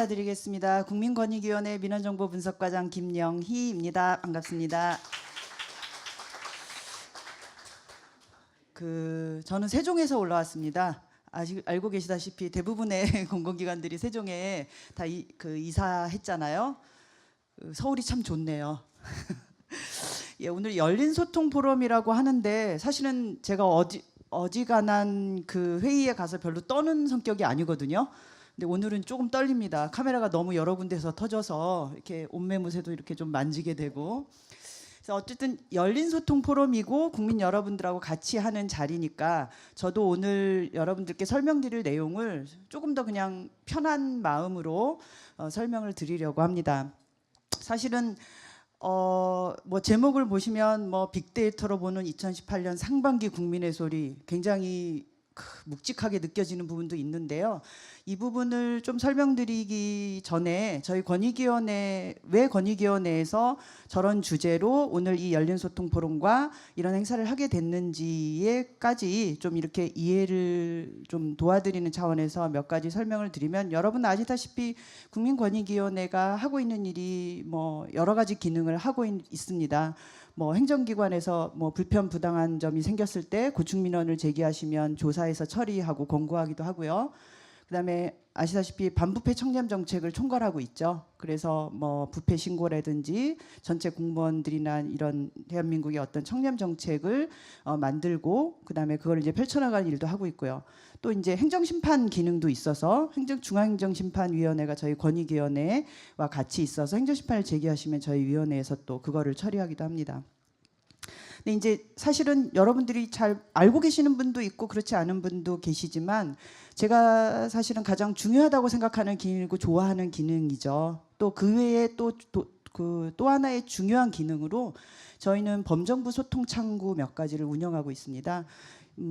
인사드리겠습니다. 국민권익위원회 민원정보분석과장 김영희입니다. 반갑습니다. 저는 세종에서 올라왔습니다. 아직 알고 계시다시피 대부분의 공공기관들이 세종에 다 이사했잖아요. 서울이 참 좋네요. 예, 오늘 열린 소통 포럼이라고 하는데 사실은 제가 어지간한 그 회의에 가서 별로 떠는 성격이 아니거든요. 근데 오늘은 조금 떨립니다. 카메라가 너무 여러 군데서 터져서 이렇게 옷매무새도 이렇게 좀 만지게 되고. 그래서 어쨌든 열린 소통 포럼이고 국민 여러분들하고 같이 하는 자리니까 저도 오늘 여러분들께 설명드릴 내용을 조금 더 그냥 편한 마음으로 설명을 드리려고 합니다. 사실은 뭐 제목을 보시면 뭐 빅데이터로 보는 2018년 상반기 국민의 소리 굉장히 묵직하게 느껴지는 부분도 있는데요. 이 부분을 좀 설명드리기 전에 저희 왜 권익위원회에서 저런 주제로 오늘 이 열린 소통 포럼과 이런 행사를 하게 됐는지에까지 좀 이렇게 이해를 좀 도와드리는 차원에서 몇 가지 설명을 드리면, 여러분 아시다시피 국민권익위원회가 하고 있는 일이 뭐 여러 가지 기능을 하고 있습니다. 뭐 행정기관에서 뭐 불편 부당한 점이 생겼을 때 고충민원을 제기하시면 조사해서 처리하고 권고하기도 하고요. 그다음에 아시다시피 반부패 청렴 정책을 총괄하고 있죠. 그래서 뭐 부패 신고라든지 전체 공무원들이나 이런 대한민국의 어떤 청렴 정책을 만들고 그다음에 그걸 이제 펼쳐나가는 일도 하고 있고요. 또 이제 행정심판 기능도 있어서 중앙행정심판위원회가 저희 권익위원회와 같이 있어서 행정심판을 제기하시면 저희 위원회에서 또 그거를 처리하기도 합니다. 근데 이제 사실은 여러분들이 잘 알고 계시는 분도 있고 그렇지 않은 분도 계시지만, 제가 사실은 가장 중요하다고 생각하는 기능이고 좋아하는 기능이죠. 또 그 외에 또 하나의 중요한 기능으로 저희는 범정부 소통 창구 몇 가지를 운영하고 있습니다.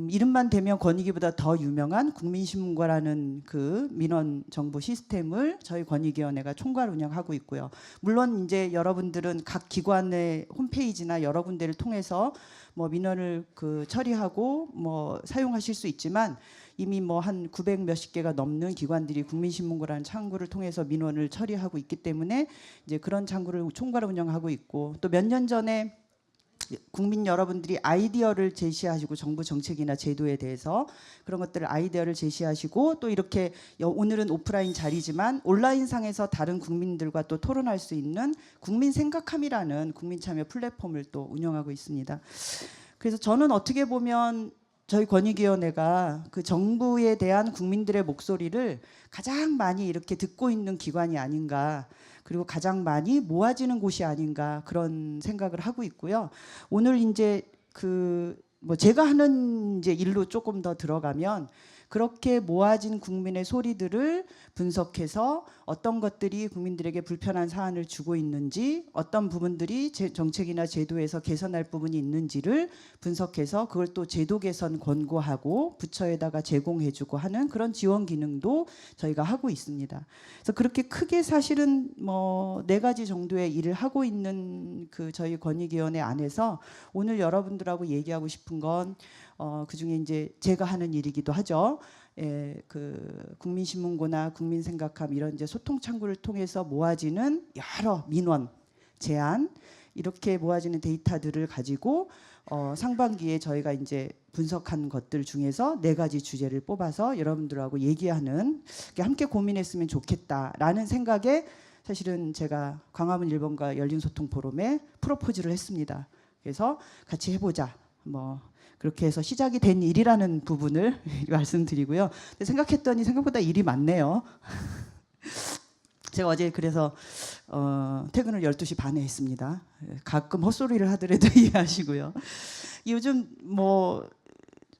이름만 대면 권익위보다 더 유명한 국민신문고라는 그 민원 정보 시스템을 저희 권익위원회가 총괄 운영하고 있고요. 물론 이제 여러분들은 각 기관의 홈페이지나 여러 군데를 통해서 뭐 민원을 처리하고 뭐 사용하실 수 있지만, 이미 뭐 한 900 몇십 개가 넘는 기관들이 국민신문고라는 창구를 통해서 민원을 처리하고 있기 때문에 이제 그런 창구를 총괄 운영하고 있고, 또 몇 년 전에 국민 여러분들이 아이디어를 제시하시고 정부 정책이나 제도에 대해서 그런 것들을 아이디어를 제시하시고, 또 이렇게 오늘은 오프라인 자리지만 온라인상에서 다른 국민들과 또 토론할 수 있는 국민 생각함이라는 국민 참여 플랫폼을 또 운영하고 있습니다. 그래서 저는 어떻게 보면 저희 권익위원회가 그 정부에 대한 국민들의 목소리를 가장 많이 이렇게 듣고 있는 기관이 아닌가, 그리고 가장 많이 모아지는 곳이 아닌가, 그런 생각을 하고 있고요. 오늘 이제 뭐 제가 하는 이제 일로 조금 더 들어가면, 그렇게 모아진 국민의 소리들을 분석해서 어떤 것들이 국민들에게 불편한 사안을 주고 있는지, 어떤 부분들이 정책이나 제도에서 개선할 부분이 있는지를 분석해서 그걸 또 제도 개선 권고하고 부처에다가 제공해주고 하는 그런 지원 기능도 저희가 하고 있습니다. 그래서 그렇게 크게 사실은 뭐 4가지 정도의 일을 하고 있는 저희 권익위원회 안에서 오늘 여러분들하고 얘기하고 싶은 건 그중에 이제 제가 하는 일이기도 하죠. 국민신문고나 국민생각함 이런 이제 소통 창구를 통해서 모아지는 여러 민원, 제안, 이렇게 모아지는 데이터들을 가지고 상반기에 저희가 이제 분석한 것들 중에서 4가지 주제를 뽑아서 여러분들하고 얘기하는, 함께 고민했으면 좋겠다라는 생각에 사실은 제가 광화문 1번가 열린 소통 포럼에 프로포즈를 했습니다. 그래서 같이 해보자, 뭐 그렇게 해서 시작이 된 일이라는 부분을 말씀드리고요. 근데 생각했더니 생각보다 일이 많네요. 제가 어제 그래서 퇴근을 12시 반에 했습니다. 가끔 헛소리를 하더라도 이해하시고요. 요즘 뭐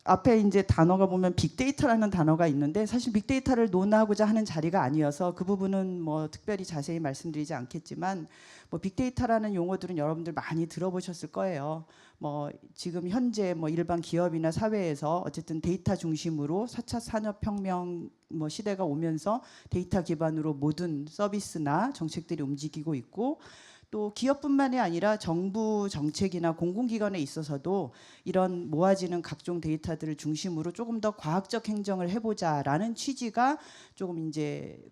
앞에 이제 단어가 보면 빅데이터라는 단어가 있는데, 사실 빅데이터를 논하고자 하는 자리가 아니어서 그 부분은 뭐 특별히 자세히 말씀드리지 않겠지만, 뭐 빅데이터라는 용어들은 여러분들 많이 들어보셨을 거예요. 뭐 지금 현재 뭐 일반 기업이나 사회에서 어쨌든 데이터 중심으로 4차 산업혁명 뭐 시대가 오면서 데이터 기반으로 모든 서비스나 정책들이 움직이고 있고, 또 기업뿐만이 아니라 정부 정책이나 공공기관에 있어서도 이런 모아지는 각종 데이터들을 중심으로 조금 더 과학적 행정을 해보자라는 취지가 조금 이제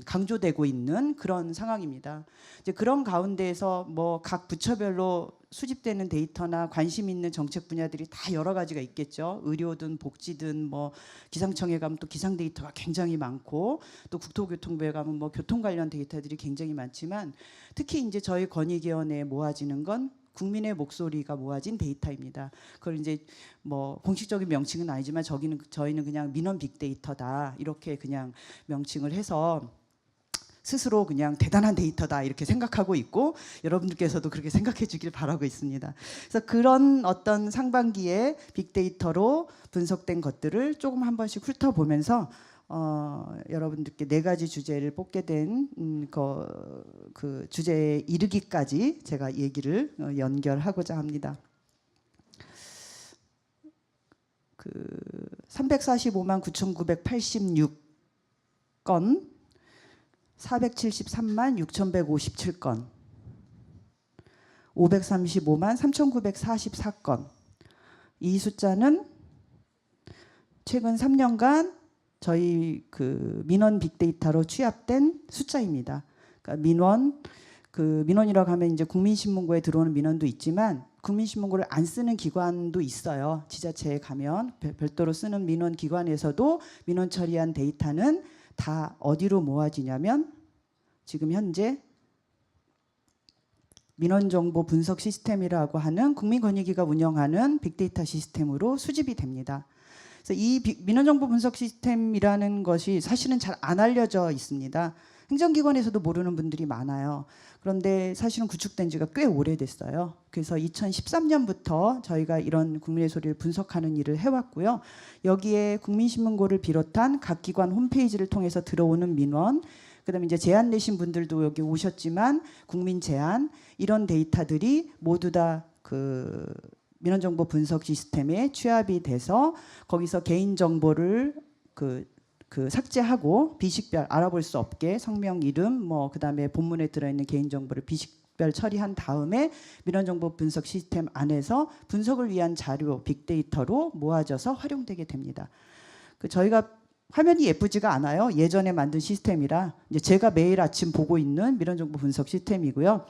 강조되고 있는 그런 상황입니다. 이제 그런 가운데에서 뭐 각 부처별로 수집되는 데이터나 관심 있는 정책 분야들이 다 여러 가지가 있겠죠. 의료든 복지든 뭐 기상청에 가면 또 기상 데이터가 굉장히 많고 또 국토교통부에 가면 뭐 교통 관련 데이터들이 굉장히 많지만 특히 이제 저희 권익위원회에 모아지는 건 국민의 목소리가 모아진 데이터입니다. 그걸 이제 뭐 공식적인 명칭은 아니지만 저희는 그냥 민원 빅데이터다 이렇게 그냥 명칭을 해서 스스로 그냥 대단한 데이터다 이렇게 생각하고 있고 여러분들께서도 그렇게 생각해 주길 바라고 있습니다. 그래서 그런 어떤 상반기에 빅데이터로 분석된 것들을 조금 한 번씩 훑어보면서 여러분들께 4가지 주제를 뽑게 된 그 주제에 이르기까지 제가 얘기를 연결하고자 합니다. 그 345만 9,986건, 473만 6,157건, 535만 3,944건. 이 숫자는 최근 3년간 저희 그 민원 빅데이터로 취합된 숫자입니다. 그러니까 민원이라고 하면 이제 국민신문고에 들어오는 민원도 있지만 국민신문고를 안 쓰는 기관도 있어요. 지자체에 가면 별도로 쓰는 민원 기관에서도 민원 처리한 데이터는 다 어디로 모아지냐면 지금 현재 민원정보 분석 시스템이라고 하는 국민권익위가 운영하는 빅데이터 시스템으로 수집이 됩니다. 그래서 이 민원정보 분석 시스템이라는 것이 사실은 잘 안 알려져 있습니다. 행정기관에서도 모르는 분들이 많아요. 그런데 사실은 구축된 지가 꽤 오래됐어요. 그래서 2013년부터 저희가 이런 국민의 소리를 분석하는 일을 해왔고요. 여기에 국민신문고를 비롯한 각 기관 홈페이지를 통해서 들어오는 민원, 그다음에 이제 제안 내신 분들도 여기 오셨지만 국민 제안 이런 데이터들이 모두 다 그 민원정보 분석 시스템에 취합이 돼서 거기서 개인 정보를 그 삭제하고 비식별 알아볼 수 없게 성명, 이름, 뭐 그다음에 본문에 들어있는 개인 정보를 비식별 처리한 다음에 민원정보 분석 시스템 안에서 분석을 위한 자료 빅데이터로 모아져서 활용되게 됩니다. 저희가 화면이 예쁘지가 않아요. 예전에 만든 시스템이라 이제 제가 매일 아침 보고 있는 민원정보 분석 시스템이고요.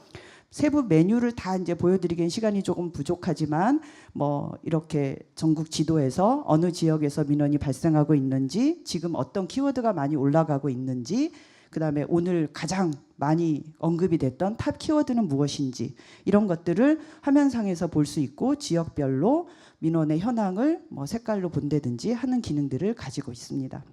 세부 메뉴를 다 이제 보여드리기엔 시간이 조금 부족하지만 뭐 이렇게 전국 지도에서 어느 지역에서 민원이 발생하고 있는지, 지금 어떤 키워드가 많이 올라가고 있는지, 그다음에 오늘 가장 많이 언급이 됐던 탑 키워드는 무엇인지 이런 것들을 화면상에서 볼 수 있고 지역별로 민원의 현황을 뭐 색깔로 본다든지 하는 기능들을 가지고 있습니다.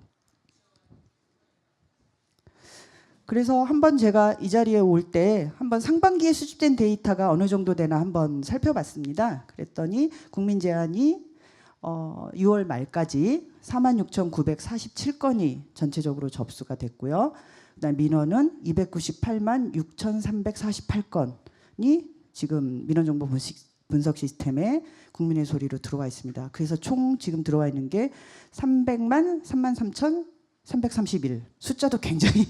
그래서 한번 제가 이 자리에 올 때 한번 상반기에 수집된 데이터가 어느 정도 되나 한번 살펴봤습니다. 그랬더니 국민 제안이 6월 말까지 46,947건이 전체적으로 접수가 됐고요. 그다음 민원은 298만 6,348건이 지금 민원정보 분석 시스템에 국민의 소리로 들어와 있습니다. 그래서 총 지금 들어와 있는 게 300만 33,331. 숫자도 굉장히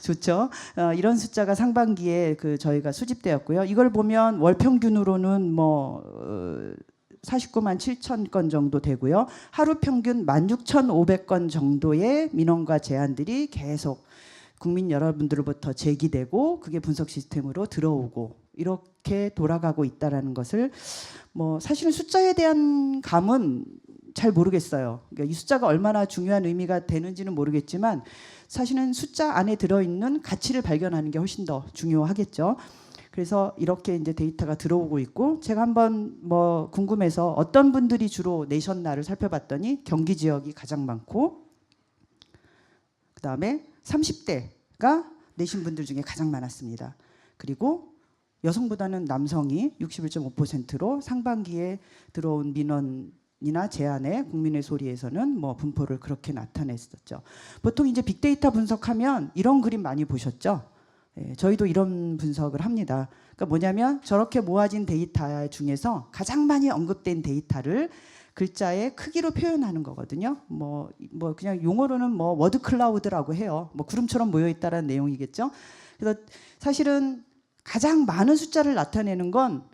좋죠. 이런 숫자가 상반기에 저희가 수집되었고요. 이걸 보면 월 평균으로는 뭐 49만 7천 건 정도 되고요. 하루 평균 16,500건 정도의 민원과 제안들이 계속 국민 여러분들로부터 제기되고 그게 분석 시스템으로 들어오고 이렇게 돌아가고 있다라는 것을 뭐 사실은 숫자에 대한 감은 잘 모르겠어요. 그러니까 이 숫자가 얼마나 중요한 의미가 되는지는 모르겠지만 사실은 숫자 안에 들어있는 가치를 발견하는 게 훨씬 더 중요하겠죠. 그래서 이렇게 이제 데이터가 들어오고 있고 제가 한번 뭐 궁금해서 어떤 분들이 주로 내셨나를 살펴봤더니 경기 지역이 가장 많고 그다음에 30대가 내신 분들 중에 가장 많았습니다. 그리고 여성보다는 남성이 61.5%로 상반기에 들어온 민원이나 제안에 국민의 소리에서는 뭐 분포를 그렇게 나타냈었죠. 보통 이제 빅데이터 분석하면 이런 그림 많이 보셨죠? 예, 저희도 이런 분석을 합니다. 그러니까 뭐냐면 저렇게 모아진 데이터 중에서 가장 많이 언급된 데이터를 글자의 크기로 표현하는 거거든요. 뭐 그냥 용어로는 뭐 워드 클라우드라고 해요. 뭐 구름처럼 모여 있다라는 내용이겠죠. 그래서 사실은 가장 많은 숫자를 나타내는 건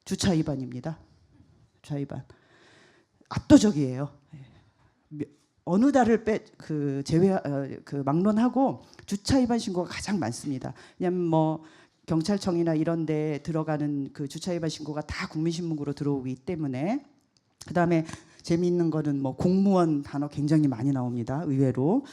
주차 위반입니다. 주차 위반. 압도적이에요. 어느 달을 막론하고 주차 위반 신고가 가장 많습니다. 왜냐하면 뭐 경찰청이나 이런 데 들어가는 그 주차 위반 신고가 다 국민신문고로 들어오기 때문에. 그다음에 재미있는 거는 뭐 공무원 단어 굉장히 많이 나옵니다. 의외로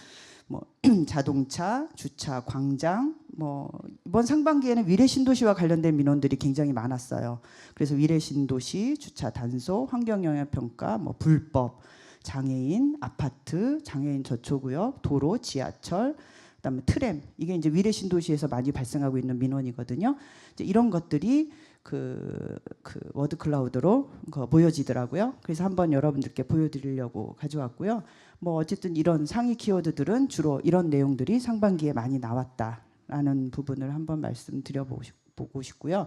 뭐 자동차, 주차, 광장, 뭐 이번 상반기에는 위례 신도시와 관련된 민원들이 굉장히 많았어요. 그래서 위례 신도시, 주차 단속, 환경영향평가, 뭐 불법, 장애인, 아파트, 장애인 저초구역, 도로, 지하철, 그다음에 트램, 이게 이제 위례 신도시에서 많이 발생하고 있는 민원이거든요. 이제 이런 것들이 그 워드 클라우드로 보여지더라고요. 그래서 한번 여러분들께 보여드리려고 가져왔고요. 뭐 어쨌든 이런 상위 키워드들은 주로 이런 내용들이 상반기에 많이 나왔다라는 부분을 한번 말씀드려보고 싶고요.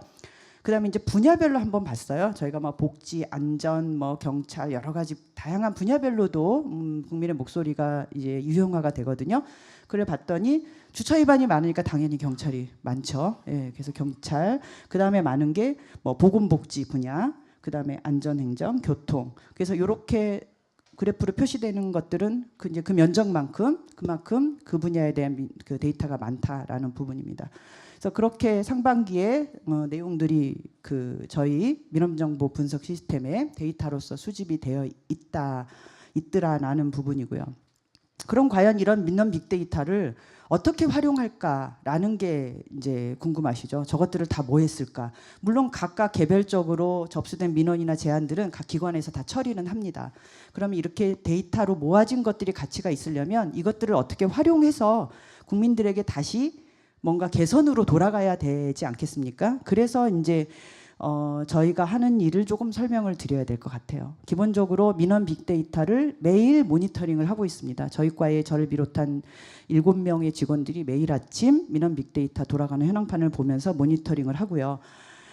그다음에 이제 분야별로 한번 봤어요. 저희가 뭐 복지, 안전, 뭐 경찰 여러 가지 다양한 분야별로도 국민의 목소리가 이제 유형화가 되거든요. 그래 봤더니 주차 위반이 많으니까 당연히 경찰이 많죠. 예, 그래서 경찰. 그다음에 많은 게 뭐 보건복지 분야, 그다음에 안전행정, 교통. 그래서 이렇게 그래프로 표시되는 것들은 이제 그 면적만큼 그만큼 그 분야에 대한 그 데이터가 많다라는 부분입니다. 그래서 그렇게 상반기에 내용들이 그 저희 민원정보 분석 시스템에 데이터로서 수집이 되어 있더라라는 부분이고요. 그럼 과연 이런 민원 빅데이터를 어떻게 활용할까라는 게 이제 궁금하시죠. 저것들을 다 뭐 했을까? 물론 각각 개별적으로 접수된 민원이나 제안들은 각 기관에서 다 처리는 합니다. 그러면 이렇게 데이터로 모아진 것들이 가치가 있으려면 이것들을 어떻게 활용해서 국민들에게 다시 뭔가 개선으로 돌아가야 되지 않겠습니까? 그래서 이제 저희가 하는 일을 조금 설명을 드려야 될 것 같아요. 기본적으로 민원 빅데이터를 매일 모니터링을 하고 있습니다. 저희 과에 저를 비롯한 7명의 직원들이 매일 아침 민원 빅데이터 돌아가는 현황판을 보면서 모니터링을 하고요.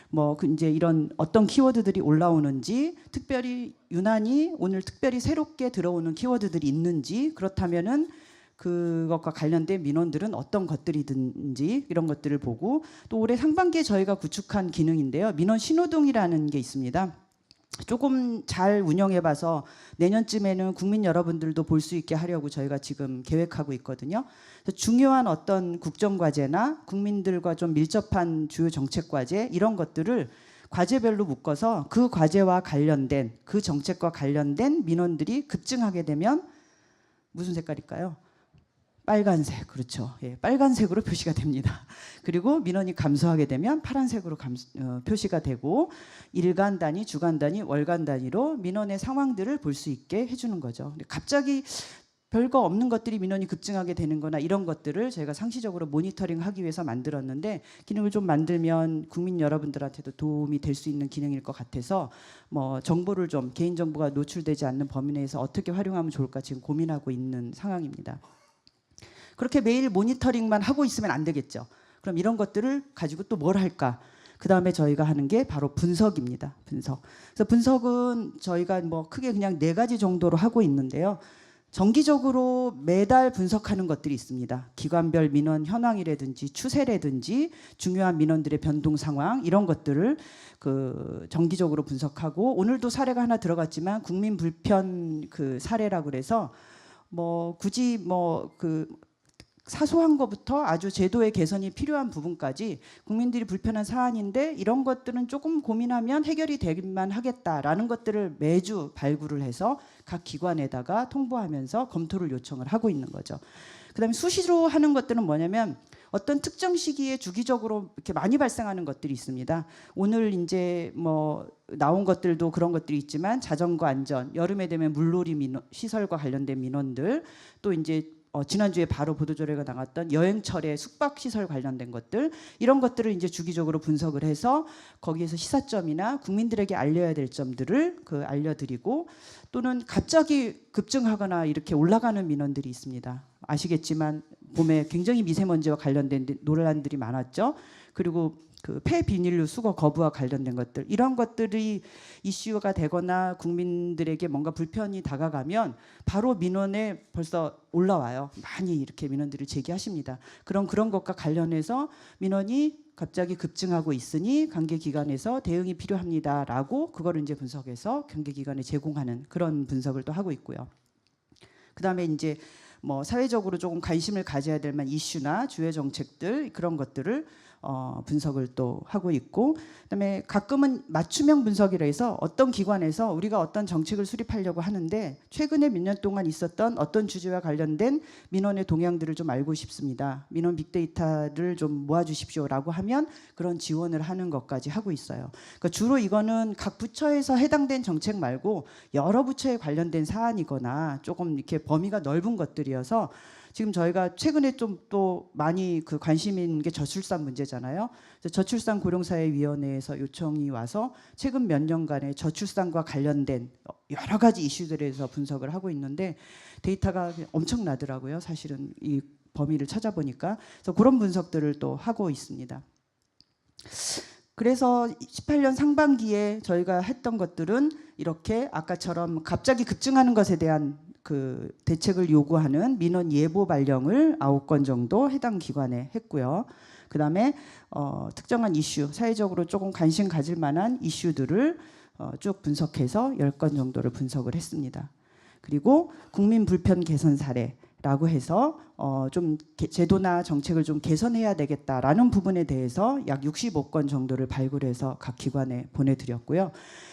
뭐 이제 이런 어떤 키워드들이 올라오는지, 특별히 유난히 오늘 특별히 새롭게 들어오는 키워드들이 있는지, 그렇다면은 그것과 관련된 민원들은 어떤 것들이든지 이런 것들을 보고, 또 올해 상반기에 저희가 구축한 기능인데요. 민원 신호등이라는 게 있습니다. 조금 잘 운영해봐서 내년쯤에는 국민 여러분들도 볼 수 있게 하려고 저희가 지금 계획하고 있거든요. 그래서 중요한 어떤 국정과제나 국민들과 좀 밀접한 주요 정책과제 이런 것들을 과제별로 묶어서 그 과제와 관련된 그 정책과 관련된 민원들이 급증하게 되면 무슨 색깔일까요? 빨간색, 그렇죠. 예, 빨간색으로 표시가 됩니다. 그리고 민원이 감소하게 되면 파란색으로 표시가 되고, 일간 단위, 주간 단위, 월간 단위로 민원의 상황들을 볼 수 있게 해주는 거죠. 갑자기 별거 없는 것들이 민원이 급증하게 되는 거나 이런 것들을 저희가 상시적으로 모니터링하기 위해서 만들었는데, 기능을 좀 만들면 국민 여러분들한테도 도움이 될 수 있는 기능일 것 같아서 뭐 정보를 좀, 개인정보가 노출되지 않는 범위 내에서 어떻게 활용하면 좋을까 지금 고민하고 있는 상황입니다. 그렇게 매일 모니터링만 하고 있으면 안 되겠죠. 그럼 이런 것들을 가지고 또 뭘 할까? 그 다음에 저희가 하는 게 바로 분석입니다. 분석. 그래서 분석은 저희가 뭐 크게 그냥 4가지 정도로 하고 있는데요. 정기적으로 매달 분석하는 것들이 있습니다. 기관별 민원 현황이라든지 추세라든지 중요한 민원들의 변동 상황 이런 것들을 정기적으로 분석하고, 오늘도 사례가 하나 들어갔지만 국민 불편 사례라고 그래서 뭐 굳이 사소한 것부터 아주 제도의 개선이 필요한 부분까지 국민들이 불편한 사안인데 이런 것들은 조금 고민하면 해결이 되기만 하겠다라는 것들을 매주 발굴을 해서 각 기관에다가 통보하면서 검토를 요청을 하고 있는 거죠. 그다음에 수시로 하는 것들은 뭐냐면 어떤 특정 시기에 주기적으로 이렇게 많이 발생하는 것들이 있습니다. 오늘 이제 뭐 나온 것들도 그런 것들이 있지만 자전거 안전, 여름에 되면 물놀이 시설과 관련된 민원들, 또 이제 지난주에 바로 보도자료가 나갔던 여행철에 숙박시설 관련된 것들, 이런 것들을 이제 주기적으로 분석을 해서 거기에서 시사점이나 국민들에게 알려야 될 점들을 알려드리고, 또는 갑자기 급증하거나 이렇게 올라가는 민원들이 있습니다. 아시겠지만 봄에 굉장히 미세먼지와 관련된 논란들이 많았죠. 그리고 폐비닐류 수거 거부와 관련된 것들, 이런 것들이 이슈가 되거나 국민들에게 뭔가 불편이 다가가면 바로 민원에 벌써 올라와요. 많이 이렇게 민원들을 제기하십니다. 그런 것과 관련해서 민원이 갑자기 급증하고 있으니 관계기관에서 대응이 필요합니다라고 그거를 이제 분석해서 관계기관에 제공하는 그런 분석을 또 하고 있고요. 그다음에 이제 뭐 사회적으로 조금 관심을 가져야 될 만한 이슈나 주요 정책들 그런 것들을 분석을 또 하고 있고, 그다음에 가끔은 맞춤형 분석이라 해서 어떤 기관에서 우리가 어떤 정책을 수립하려고 하는데 최근에 몇 년 동안 있었던 어떤 주제와 관련된 민원의 동향들을 좀 알고 싶습니다. 민원 빅데이터를 좀 모아주십시오라고 하면 그런 지원을 하는 것까지 하고 있어요. 그러니까 주로 이거는 각 부처에서 해당된 정책 말고 여러 부처에 관련된 사안이거나 조금 이렇게 범위가 넓은 것들이어서 지금 저희가 최근에 좀 또 많이 그 관심 있는 게 저출산 문제잖아요. 저출산 고령사회위원회에서 요청이 와서 최근 몇 년간의 저출산과 관련된 여러 가지 이슈들에 대해서 분석을 하고 있는데 데이터가 엄청나더라고요. 사실은 이 범위를 찾아보니까. 그래서 그런 분석들을 또 하고 있습니다. 그래서 18년 상반기에 저희가 했던 것들은 이렇게 아까처럼 갑자기 급증하는 것에 대한 그 대책을 요구하는 민원 예보 발령을 9건 정도 해당 기관에 했고요. 그다음에 특정한 이슈, 사회적으로 조금 관심 가질 만한 이슈들을 쭉 분석해서 10건 정도를 분석을 했습니다. 그리고 국민 불편 개선 사례라고 해서 좀 제도나 정책을 좀 개선해야 되겠다라는 부분에 대해서 약 65건 정도를 발굴해서 각 기관에 보내드렸고요.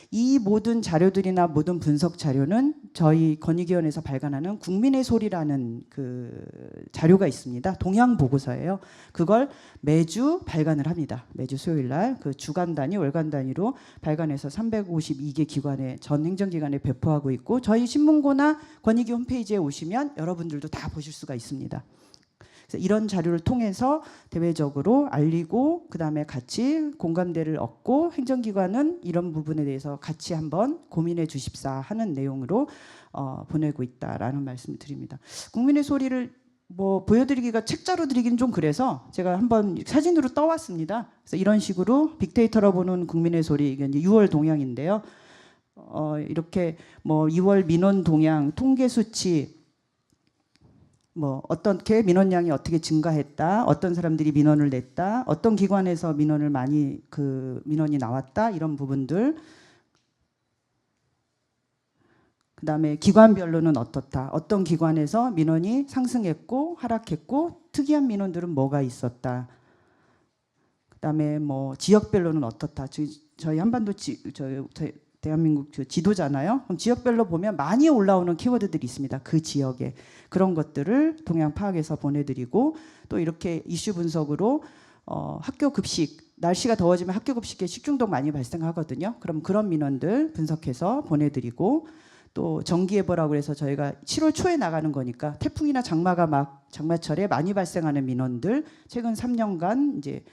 이 모든 자료들이나 모든 분석 자료는 저희 권익위원회에서 발간하는 국민의 소리라는 그 자료가 있습니다. 동향 보고서예요. 그걸 매주 발간을 합니다. 매주 수요일 날 그 주간 단위, 월간 단위로 발간해서 352개 기관에 전 행정기관에 배포하고 있고 저희 신문고나 권익위 홈페이지에 오시면 여러분들도 다 보실 수가 있습니다. 그래서 이런 자료를 통해서 대외적으로 알리고 그다음에 같이 공감대를 얻고 행정기관은 이런 부분에 대해서 같이 한번 고민해 주십사 하는 내용으로 보내고 있다라는 말씀을 드립니다. 국민의 소리를 뭐 보여드리기가 책자로 드리기는 좀 그래서 제가 한번 사진으로 떠왔습니다. 그래서 이런 식으로 빅데이터로 보는 국민의 소리, 이게 이제 6월 동향인데요. 이렇게 뭐 2월 민원 동향, 통계 수치, 뭐 어떻게 민원량이 어떻게 증가했다, 어떤 사람들이 민원을 냈다, 어떤 기관에서 민원을 많이 그 민원이 나왔다, 이런 부분들. 그다음에 기관별로는 어떻다, 어떤 기관에서 민원이 상승했고 하락했고 특이한 민원들은 뭐가 있었다. 그다음에 뭐 지역별로는 어떻다. 저희 한반도 대한민국 지도잖아요. 그럼 지역별로 보면 많이 올라오는 키워드들이 있습니다. 그 지역에. 그런 것들을 동향 파악해서 보내드리고 또 이렇게 이슈 분석으로 학교 급식, 날씨가 더워지면 학교 급식에 식중독 많이 발생하거든요. 그럼 그런 민원들 분석해서 보내드리고 또 정기예보라고 해서 저희가 7월 초에 나가는 거니까 태풍이나 장마가 막 장마철에 많이 발생하는 민원들 최근 3년간 이제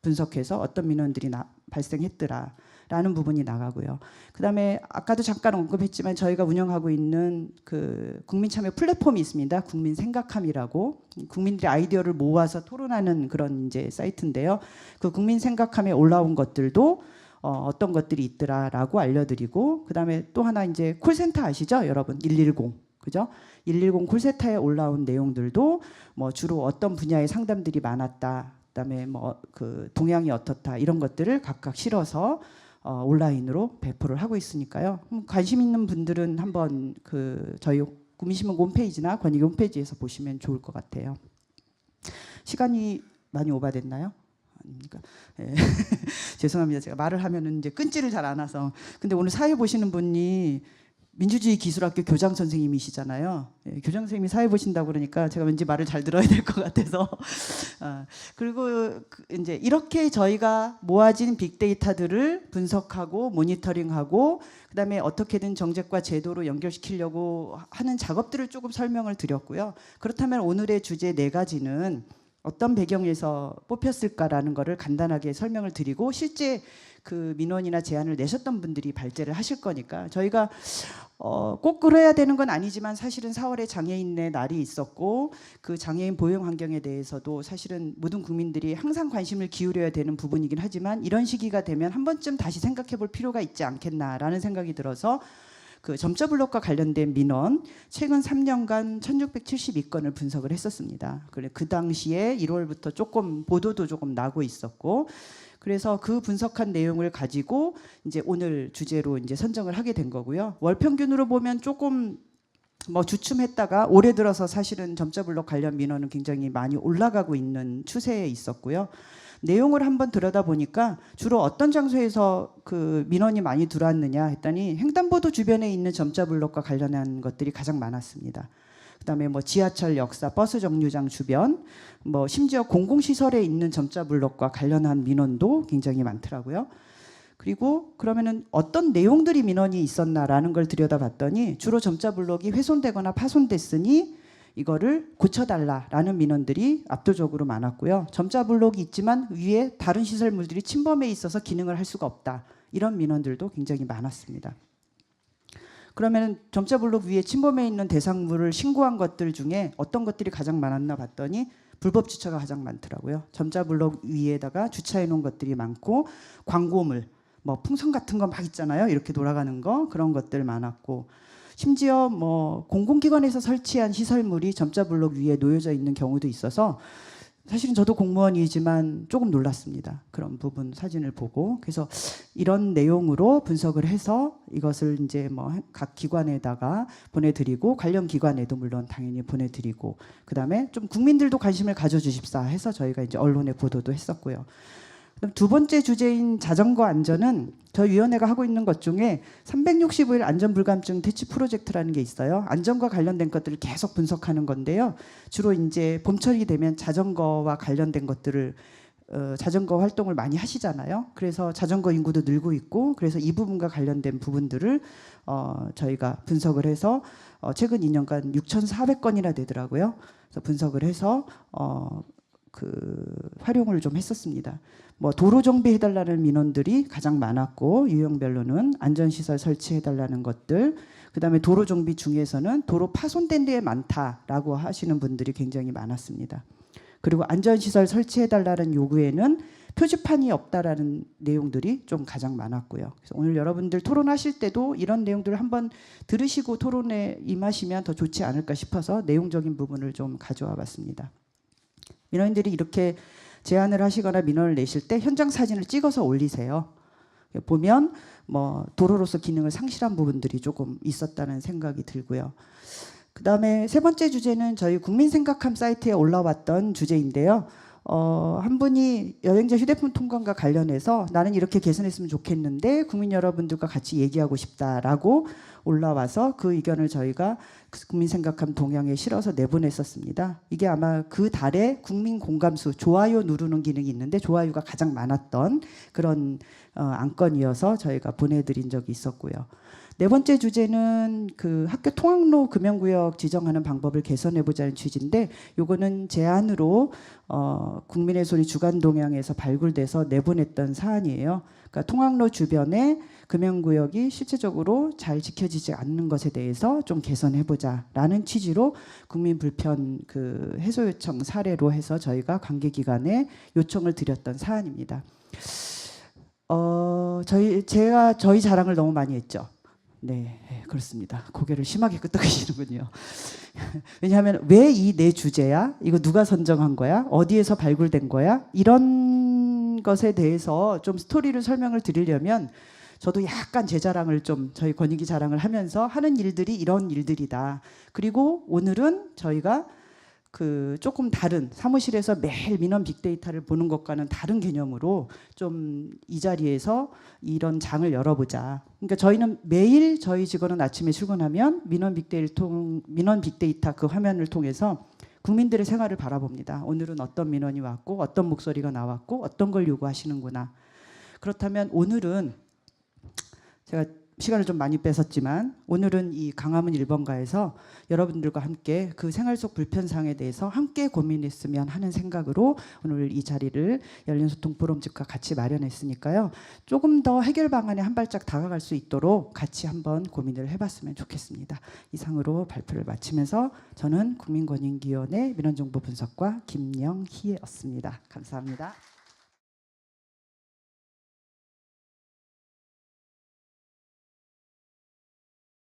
분석해서 어떤 민원들이 발생했더라. 라는 부분이 나가고요. 그다음에 아까도 잠깐 언급했지만 저희가 운영하고 있는 그 국민참여 플랫폼이 있습니다. 국민 생각함이라고 국민들의 아이디어를 모아서 토론하는 그런 이제 사이트인데요. 그 국민 생각함에 올라온 것들도 어떤 것들이 있더라라고 알려드리고 그다음에 또 하나 이제 콜센터 아시죠, 여러분? 110 그죠? 110 콜센터에 올라온 내용들도 뭐 주로 어떤 분야의 상담들이 많았다. 그다음에 뭐 그 동향이 어떻다 이런 것들을 각각 실어서 온라인으로 배포를 하고 있으니까요. 관심 있는 분들은 한번 그 저희 국민신문 홈페이지나 권익위 홈페이지에서 보시면 좋을 것 같아요. 시간이 많이 오바됐나요? 아닙니까? 네. 죄송합니다. 제가 말을 하면은 이제 끈질을 잘 안 와서. 근데 오늘 사회 보시는 분이 민주주의 기술학교 교장 선생님이시잖아요. 예, 교장 선생님이 사회 보신다고 그러니까 제가 왠지 말을 잘 들어야 될 것 같아서. 그리고 이제 이렇게 저희가 모아진 빅데이터들을 분석하고 모니터링하고 그다음에 어떻게든 정책과 제도로 연결시키려고 하는 작업들을 조금 설명을 드렸고요. 그렇다면 오늘의 주제 4가지는 어떤 배경에서 뽑혔을까라는 거를 간단하게 설명을 드리고 실제 그 민원이나 제안을 내셨던 분들이 발제를 하실 거니까 저희가 꼭 그래야 되는 건 아니지만 사실은 4월에 장애인의 날이 있었고 그 장애인 보행 환경에 대해서도 사실은 모든 국민들이 항상 관심을 기울여야 되는 부분이긴 하지만 이런 시기가 되면 한 번쯤 다시 생각해 볼 필요가 있지 않겠나라는 생각이 들어서 그 점자 블록과 관련된 민원 최근 3년간 1672건을 분석을 했었습니다. 그 당시에 1월부터 조금 보도도 조금 나고 있었고 그래서 그 분석한 내용을 가지고 이제 오늘 주제로 이제 선정을 하게 된 거고요. 월 평균으로 보면 조금 뭐 주춤했다가 올해 들어서 사실은 점자블록 관련 민원은 굉장히 많이 올라가고 있는 추세에 있었고요. 내용을 한번 들여다보니까 주로 어떤 장소에서 그 민원이 많이 들어왔느냐 했더니 횡단보도 주변에 있는 점자블록과 관련한 것들이 가장 많았습니다. 그다음에 뭐 지하철 역사, 버스 정류장 주변, 뭐 심지어 공공시설에 있는 점자블록과 관련한 민원도 굉장히 많더라고요. 그리고 그러면은 어떤 내용들이 민원이 있었나라는 걸 들여다봤더니 주로 점자블록이 훼손되거나 파손됐으니 이거를 고쳐달라라는 민원들이 압도적으로 많았고요. 점자블록이 있지만 위에 다른 시설물들이 침범해 있어서 기능을 할 수가 없다. 이런 민원들도 굉장히 많았습니다. 그러면 점자블록 위에 침범해 있는 대상물을 신고한 것들 중에 어떤 것들이 가장 많았나 봤더니 불법 주차가 가장 많더라고요. 점자블록 위에다가 주차해 놓은 것들이 많고 광고물, 뭐 풍선 같은 거 막 있잖아요. 이렇게 돌아가는 거 그런 것들 많았고 심지어 뭐 공공기관에서 설치한 시설물이 점자블록 위에 놓여져 있는 경우도 있어서 사실은 저도 공무원이지만 조금 놀랐습니다. 그런 부분 사진을 보고 그래서 이런 내용으로 분석을 해서 이것을 이제 뭐 각 기관에다가 보내드리고 관련 기관에도 물론 당연히 보내드리고 그다음에 좀 국민들도 관심을 가져주십사 해서 저희가 이제 언론에 보도도 했었고요. 두 번째 주제인 자전거 안전은 저희 위원회가 하고 있는 것 중에 365일 안전불감증 퇴치 프로젝트라는 게 있어요. 안전과 관련된 것들을 계속 분석하는 건데요. 주로 이제 봄철이 되면 자전거와 관련된 것들을 자전거 활동을 많이 하시잖아요. 그래서 자전거 인구도 늘고 있고 그래서 이 부분과 관련된 부분들을 저희가 분석을 해서 최근 2년간 6,400건이나 되더라고요. 그래서 분석을 해서 활용을 좀 했었습니다. 뭐 도로 정비해달라는 민원들이 가장 많았고 유형별로는 안전시설 설치해달라는 것들 그다음에 도로 정비 중에서는 도로 파손된 데에 많다라고 하시는 분들이 굉장히 많았습니다. 그리고 안전시설 설치해달라는 요구에는 표지판이 없다라는 내용들이 좀 가장 많았고요. 그래서 오늘 여러분들 토론하실 때도 이런 내용들을 한번 들으시고 토론에 임하시면 더 좋지 않을까 싶어서 내용적인 부분을 좀 가져와 봤습니다. 민원인들이 이렇게 제안을 하시거나 민원을 내실 때 현장 사진을 찍어서 올리세요. 보면 뭐 도로로서 기능을 상실한 부분들이 조금 있었다는 생각이 들고요. 그다음에 세 번째 주제는 저희 국민생각함 사이트에 올라왔던 주제인데요. 한 분이 여행자 휴대폰 통관과 관련해서 나는 이렇게 개선했으면 좋겠는데 국민 여러분들과 같이 얘기하고 싶다라고 올라와서 그 의견을 저희가 국민생각함 동향에 실어서 내보냈었습니다. 이게 아마 그 달에 국민 공감수 좋아요 누르는 기능이 있는데 좋아요가 가장 많았던 그런 안건이어서 저희가 보내드린 적이 있었고요. 네 번째 주제는 그 학교 통학로 금연구역 지정하는 방법을 개선해보자는 취지인데 요거는 제안으로 국민의 소리 주간 동향에서 발굴돼서 내보냈던 사안이에요. 그러니까 통학로 주변에 금연구역이 실제적으로 잘 지켜지지 않는 것에 대해서 좀 개선해보자라는 취지로 국민 불편 그 해소 요청 사례로 해서 저희가 관계기관에 요청을 드렸던 사안입니다. 제가 저희 자랑을 너무 많이 했죠. 네, 그렇습니다. 고개를 심하게 끄덕이시는군요. 왜냐하면 왜 이 내 주제야? 이거 누가 선정한 거야? 어디에서 발굴된 거야? 이런 것에 대해서 좀 스토리를 설명을 드리려면 저도 약간 제 자랑을 좀 저희 권익위 자랑을 하면서 하는 일들이 이런 일들이다. 그리고 오늘은 저희가 그 조금 다른 사무실에서 매일 민원 빅데이터를 보는 것과는 다른 개념으로 좀 이 자리에서 이런 장을 열어보자. 그러니까 저희는 매일 저희 직원은 아침에 출근하면 민원 빅데이터 그 화면을 통해서 국민들의 생활을 바라봅니다. 오늘은 어떤 민원이 왔고 어떤 목소리가 나왔고 어떤 걸 요구하시는구나. 그렇다면 오늘은 제가 시간을 좀 많이 뺏었지만 오늘은 이 강화문 1번가에서 여러분들과 함께 그 생활 속 불편사항에 대해서 함께 고민했으면 하는 생각으로 오늘 이 자리를 열린소통 포럼 측과 같이 마련했으니까요. 조금 더 해결 방안에 한 발짝 다가갈 수 있도록 같이 한번 고민을 해봤으면 좋겠습니다. 이상으로 발표를 마치면서 저는 국민권익위원회 민원정보 분석과 김영희였습니다. 감사합니다.